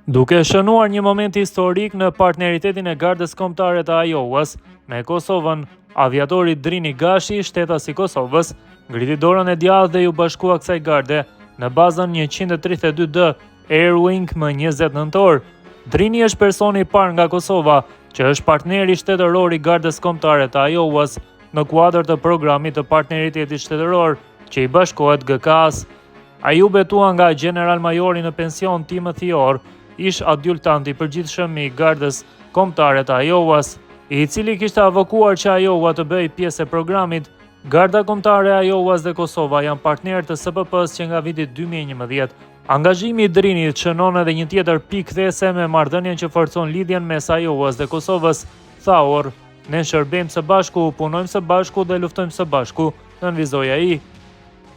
Duke shënuar një moment historik në partneritetin e Gardës Kombëtare të Ajovës me Kosovën, aviatori Drini Gashi, shtetas i Kosovës, ngriti dorën e djathtë dhe ju bashkua kësaj garde në bazën 132D Air Wing më 20 nëntor. Drini është personi i parë nga Kosova që është partneri shtetëror i Gardës Kombëtare të Ajovës në kuadër të programit të partneritetit shtetëror që i bashkohet GKAS. Ai u betua nga General Majori në pension Timothy Orr, ish adjultant i përgjithshëm i Gardës Kombëtare të Ajovës, i cili kishte avokuar që Ajova të bëjë pjesë e programit. Garda Kombëtare e Ajovës dhe Kosova janë partnerë të SPP-s që nga viti 2011. Angazhimi i Drinit shënon edhe një tjetër pikëthese me marrëdhënien që forcon lidhjen mes Ajovës dhe Kosovës, tha Orr. Ne shërbejmë së bashku, punojmë së bashku dhe luftojmë së bashku, nënvizoi ai.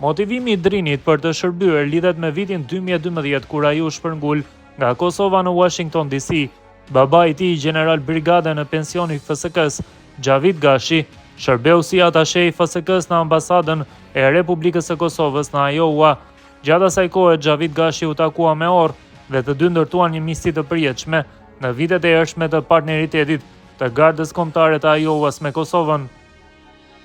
Motivimi i Drinit për të shërbyer lidhet me vitin 2012 kur ai u shpërngul nga Kosova në Washington DC. Baba i tij, general brigade në pension i FSK-s, Xhavid Gashi, shërbeu si atashe i FSK-s në ambasadën e Republikës së Kosovës në Ajova. Gjatë asaj kohe, Xhavid Gashi u takua me Orr dhe të dy ndërtuan një miqësi të përjetshme në vitet e hershme të partneritetit të Gardës Kombëtare të Ajovës me Kosovën.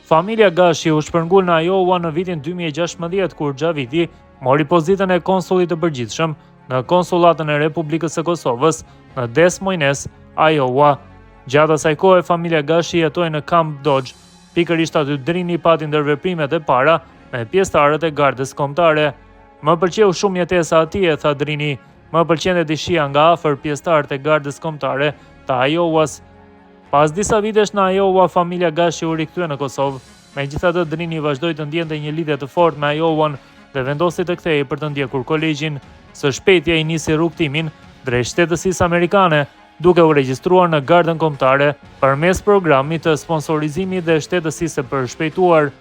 Familja Gashi u shpërngul në Ajova në vitin 2016 kur Xhavidi mori pozitën e konsullit të përgjithshëm në konsullatën e Republikës së Kosovës në Des Moines, Ajova. Gjatë asaj kohe, familja Gashi jetoi në Camp Dodge. Pikërisht aty Drini pati ndërveprimet e para me pjesëtarët e Gardës Kombëtare. Më pëlqeu shumë jetesa atje, tha Drini. Më pëlqente të shija nga afër pjesëtarët e Gardës Kombëtare të Ajovës. Pas disa vitesh në Ajova, familja Gashi u rikthye në Kosovë. Megjithatë, Drini vazhdoi të ndjente një lidhje të fortë me Ajovën dhe vendosi të kthehej për të ndjekur kolegjin. Së shpejti ai nisi rrugtimin drejt shtetësisë amerikane, duke u regjistruar në Gardën Kombëtare përmes programit të sponsorizimit dhe shtetësisë së përshpejtuar.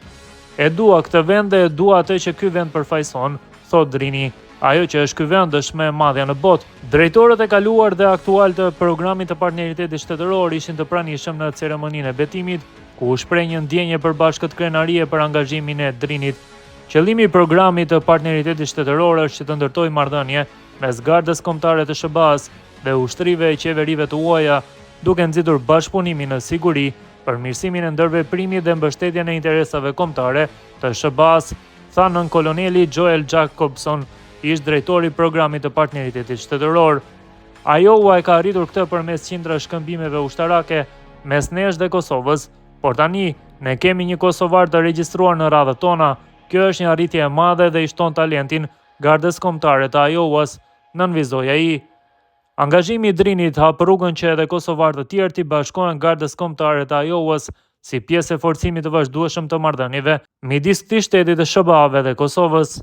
E dua këtë vend dhe e dua atë që ky vend përfaqëson, thot Drini. Ajo që është ky vend është më e madhja në botë. Drejtorët e kaluar dhe aktual të programit të partneritetit shtetëror ishin të pranishëm në ceremoninë e betimit, ku u shpreh një ndjenjë përbashkët krenarie për angazhimin e Drinit. Qëllimi i programit të partneritetit shtetëror është që të ndërtojë marrëdhënie mes Gardës Kombëtare të SBA-s dhe ushtrive e qeverive të huaja, duke nxitur bashkëpunimin në siguri, përmirësimin e ndërveprimit dhe mbështetjen e interesave kombëtare të SBA-s, tha nën koloneli Joel Jacobson, ish drejtori i programit të partneritetit shtetëror. Ajova e ka arritur këtë përmes qindra shkëmbimeve ushtarake mes nesh dhe Kosovës, por tani ne kemi një kosovar të regjistruar në radhët tona. Kjo është një arritje e madhe dhe i shton talentin Gardës Kombëtare të Ajovës, nënvizoi ai. Angazhimi i Drinit hap rrugën që edhe kosovarë të tjerë të bashkohen Gardës Kombëtare të Ajovës si pjesë e forcimit të vazhdueshëm të marrëdhënieve midis këtij shteti të SBA-ve dhe Kosovës.